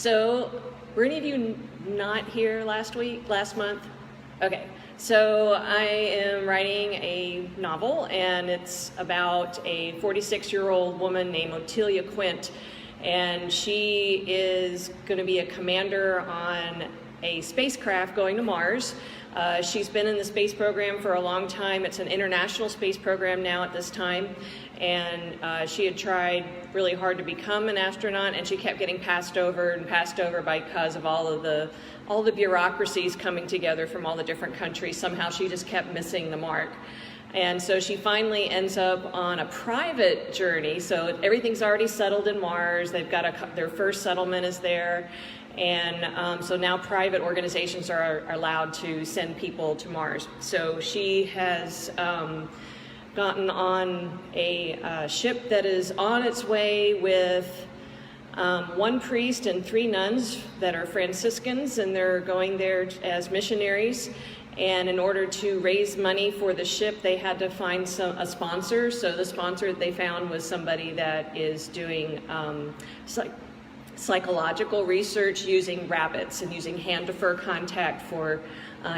So, were any of you not here last month? Okay, so I am writing a novel, and it's about a 46-year-old woman named Otelia Quint, and she is going to be a commander on a spacecraft going to Mars. She's been in the space program for a long time. It's an international space program now at this time, and she had tried really hard to become an astronaut, and she kept getting passed over because of all the bureaucracies coming together from all the different countries. Somehow she just kept missing the mark. And so she finally ends up on a private journey. So everything's already settled in Mars. They've got their first settlement is there. And so now private organizations are allowed to send people to Mars. So she has gotten on a ship that is on its way with one priest and 3 nuns that are Franciscans, and they're going there as missionaries. And in order to raise money for the ship, they had to find a sponsor. So the sponsor that they found was somebody that is doing psychological research using rabbits and using hand-to-fur contact for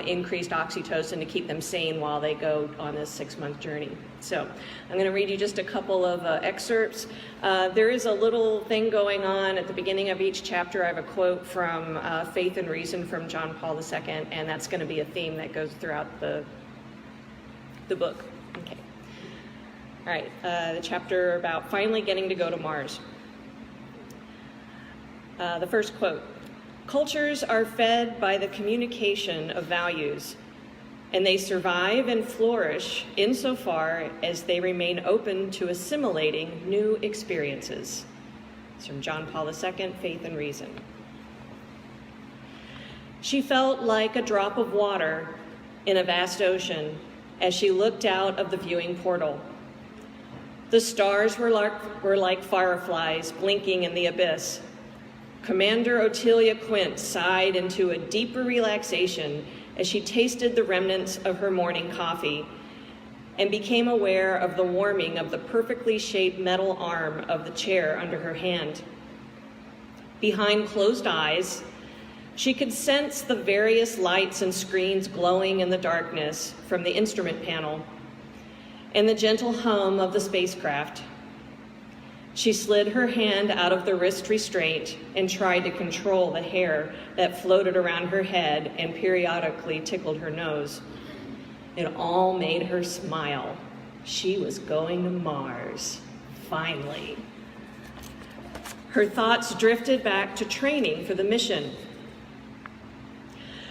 increased oxytocin to keep them sane while they go on this 6-month journey. So I'm going to read you just a couple of excerpts. There is a little thing going on at the beginning of each chapter. I have a quote from Faith and Reason from John Paul II, and that's going to be a theme that goes throughout the book. Okay. All right, the chapter about finally getting to go to Mars. The first quote: "Cultures are fed by the communication of values, and they survive and flourish insofar as they remain open to assimilating new experiences." It's from John Paul II, Faith and Reason. She felt like a drop of water in a vast ocean as she looked out of the viewing portal. The stars were like fireflies blinking in the abyss. Commander Otelia Quint sighed into a deeper relaxation as she tasted the remnants of her morning coffee and became aware of the warming of the perfectly shaped metal arm of the chair under her hand. Behind closed eyes, she could sense the various lights and screens glowing in the darkness from the instrument panel and the gentle hum of the spacecraft. She slid her hand out of the wrist restraint and tried to control the hair that floated around her head and periodically tickled her nose. It all made her smile. She was going to Mars, finally. Her thoughts drifted back to training for the mission.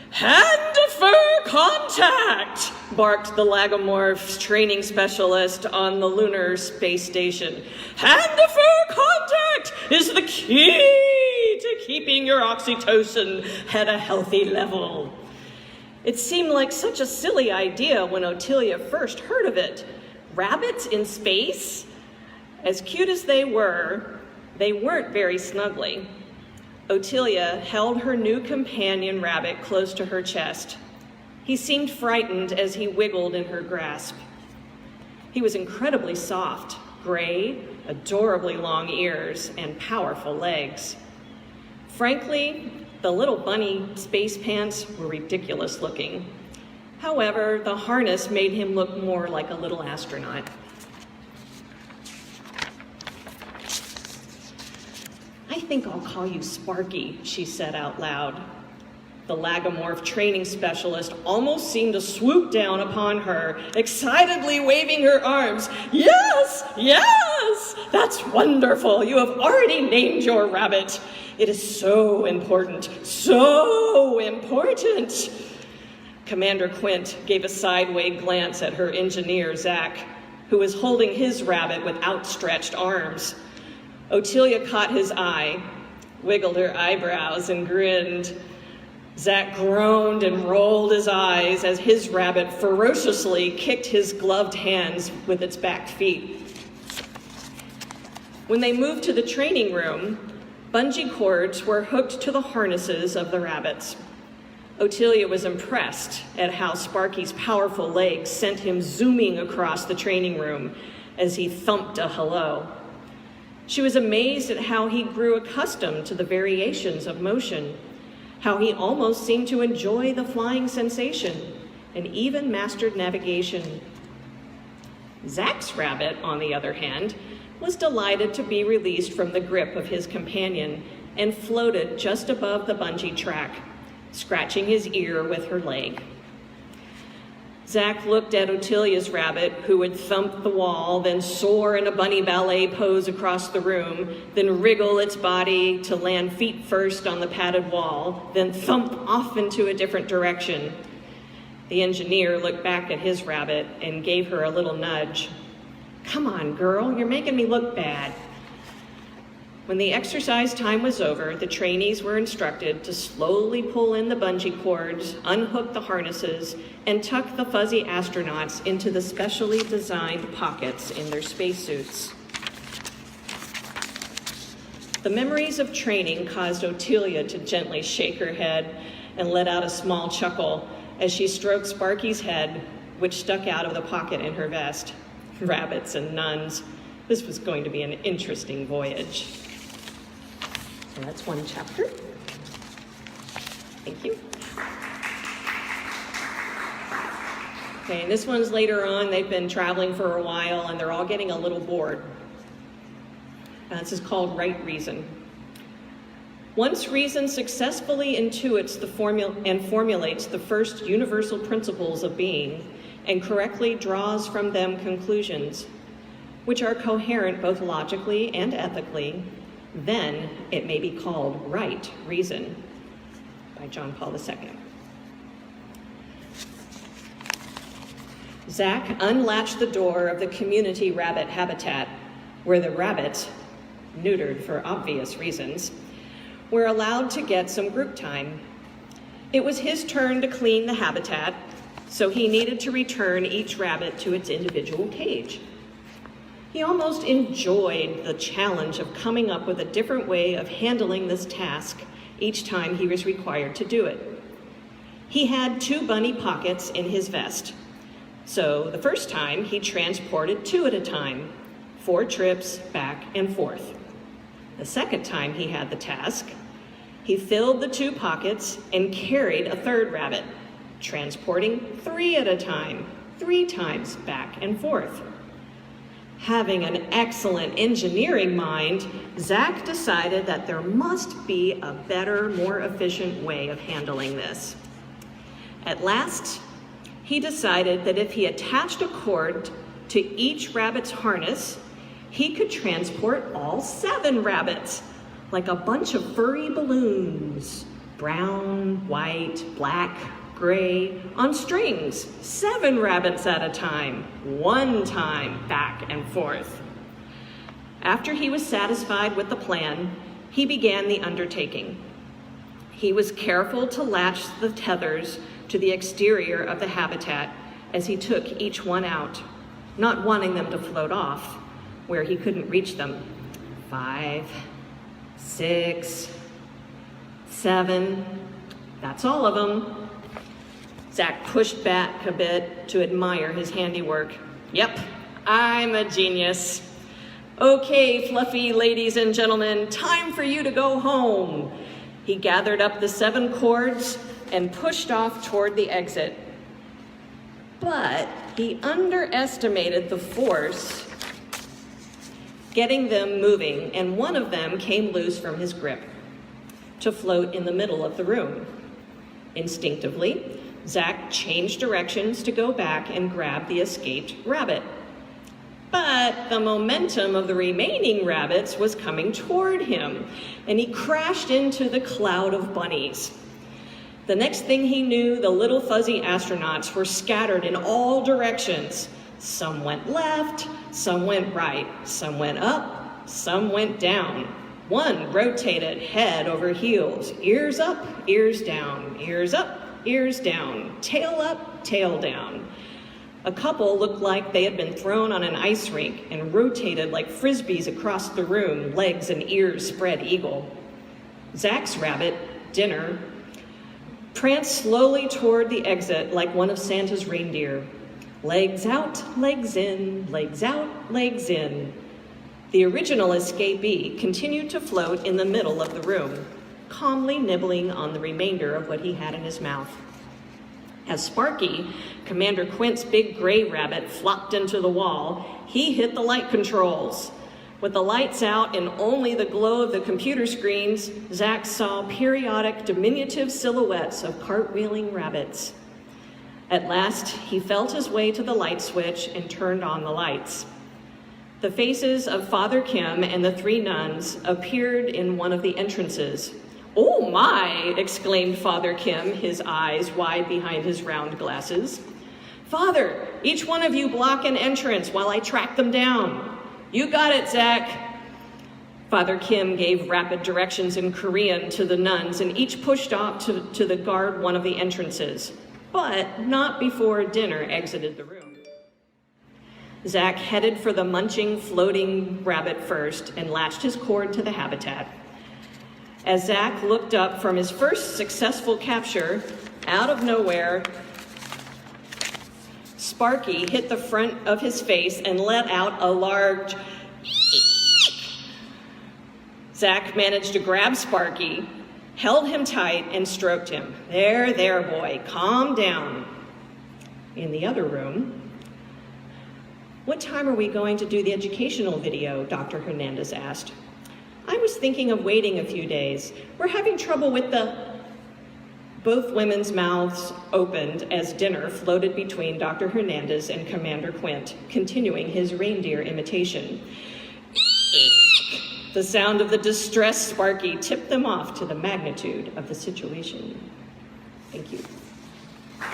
"Hand-to-fur contact!" barked the lagomorph's training specialist on the lunar space station. "Hand-to-fur contact is the key to keeping your oxytocin at a healthy level." It seemed like such a silly idea when Otelia first heard of it. Rabbits in space? As cute as they weren't very snuggly. Otelia held her new companion rabbit close to her chest. He seemed frightened as he wiggled in her grasp. He was incredibly soft, gray, adorably long ears, and powerful legs. Frankly, the little bunny space pants were ridiculous looking. However, the harness made him look more like a little astronaut. "I think I'll call you Sparky," she said out loud. The lagomorph training specialist almost seemed to swoop down upon her, excitedly waving her arms. "Yes, yes, that's wonderful. You have already named your rabbit. It is so important, so important." Commander Quint gave a sideways glance at her engineer, Zach, who was holding his rabbit with outstretched arms. Otelia caught his eye, wiggled her eyebrows, and grinned. Zach groaned and rolled his eyes as his rabbit ferociously kicked his gloved hands with its back feet. When they moved to the training room, bungee cords were hooked to the harnesses of the rabbits. Otelia was impressed at how Sparky's powerful legs sent him zooming across the training room as he thumped a hello. She was amazed at how he grew accustomed to the variations of motion, how he almost seemed to enjoy the flying sensation, and even mastered navigation. Zach's rabbit, on the other hand, was delighted to be released from the grip of his companion and floated just above the bungee track, scratching his ear with her leg. Zach looked at Ottilia's rabbit, who would thump the wall, then soar in a bunny ballet pose across the room, then wriggle its body to land feet first on the padded wall, then thump off into a different direction. The engineer looked back at his rabbit and gave her a little nudge. "Come on, girl, you're making me look bad." When the exercise time was over, the trainees were instructed to slowly pull in the bungee cords, unhook the harnesses, and tuck the fuzzy astronauts into the specially designed pockets in their spacesuits. The memories of training caused Ottilia to gently shake her head and let out a small chuckle as she stroked Sparky's head, which stuck out of the pocket in her vest. Rabbits and nuns. This was going to be an interesting voyage. So that's one chapter. Thank you. Okay, and this one's later on. They've been traveling for a while and they're all getting a little bored. This is called Right Reason. Once reason successfully intuits and formulates the first universal principles of being and correctly draws from them conclusions, which are coherent both logically and ethically, then it may be called right reason, by John Paul II. Zach unlatched the door of the community rabbit habitat, where the rabbits, neutered for obvious reasons, were allowed to get some group time. It was his turn to clean the habitat, so he needed to return each rabbit to its individual cage. He almost enjoyed the challenge of coming up with a different way of handling this task each time he was required to do it. He had 2 bunny pockets in his vest, so the first time he transported 2 at a time, 4 trips back and forth. The second time he had the task, he filled the 2 pockets and carried a 3rd rabbit, transporting 3 at a time, 3 times back and forth. Having an excellent engineering mind, Zach decided that there must be a better, more efficient way of handling this. At last, he decided that if he attached a cord to each rabbit's harness, he could transport all 7 rabbits, like a bunch of furry balloons, brown, white, black, gray, on strings, 7 rabbits at a time, 1 time back and forth. After he was satisfied with the plan, he began the undertaking. He was careful to latch the tethers to the exterior of the habitat as he took each one out, not wanting them to float off where he couldn't reach them. 5, 6, 7, that's all of them. Zach pushed back a bit to admire his handiwork. Yep, I'm a genius. Okay, fluffy ladies and gentlemen, time for you to go home. He gathered up the 7 cords and pushed off toward the exit. But he underestimated the force getting them moving, and one of them came loose from his grip to float in the middle of the room. Instinctively, Zach changed directions to go back and grab the escaped rabbit. But the momentum of the remaining rabbits was coming toward him, and he crashed into the cloud of bunnies. The next thing he knew, the little fuzzy astronauts were scattered in all directions. Some went left, some went right, some went up, some went down. One rotated head over heels, ears up, ears down, ears up, ears down, tail up, tail down. A couple looked like they had been thrown on an ice rink and rotated like frisbees across the room, legs and ears spread eagle. Zach's rabbit, Dinner, pranced slowly toward the exit like one of Santa's reindeer. Legs out, legs in, legs out, legs in. The original escapee continued to float in the middle of the room, calmly nibbling on the remainder of what he had in his mouth. As Sparky, Commander Quint's big gray rabbit, flopped into the wall, he hit the light controls. With the lights out and only the glow of the computer screens, Zach saw periodic diminutive silhouettes of cartwheeling rabbits. At last, he felt his way to the light switch and turned on the lights. The faces of Father Kim and the 3 nuns appeared in one of the entrances. "Oh my!" exclaimed Father Kim, his eyes wide behind his round glasses. "Father, each one of you block an entrance while I track them down." "You got it, Zach." Father Kim gave rapid directions in Korean to the nuns, and each pushed off to the guard one of the entrances, but not before dinner exited the room. Zach headed for the munching, floating rabbit first and latched his cord to the habitat. As Zach looked up from his first successful capture, out of nowhere, Sparky hit the front of his face and let out a large eek. Zach managed to grab Sparky, held him tight, and stroked him. There, boy, calm down." In the other room, "What time are we going to do the educational video?" Dr. Hernandez asked. "I was thinking of waiting a few days. We're having trouble with the..." Both women's mouths opened as dinner floated between Dr. Hernandez and Commander Quint, continuing his reindeer imitation. The sound of the distressed Sparky tipped them off to the magnitude of the situation. Thank you.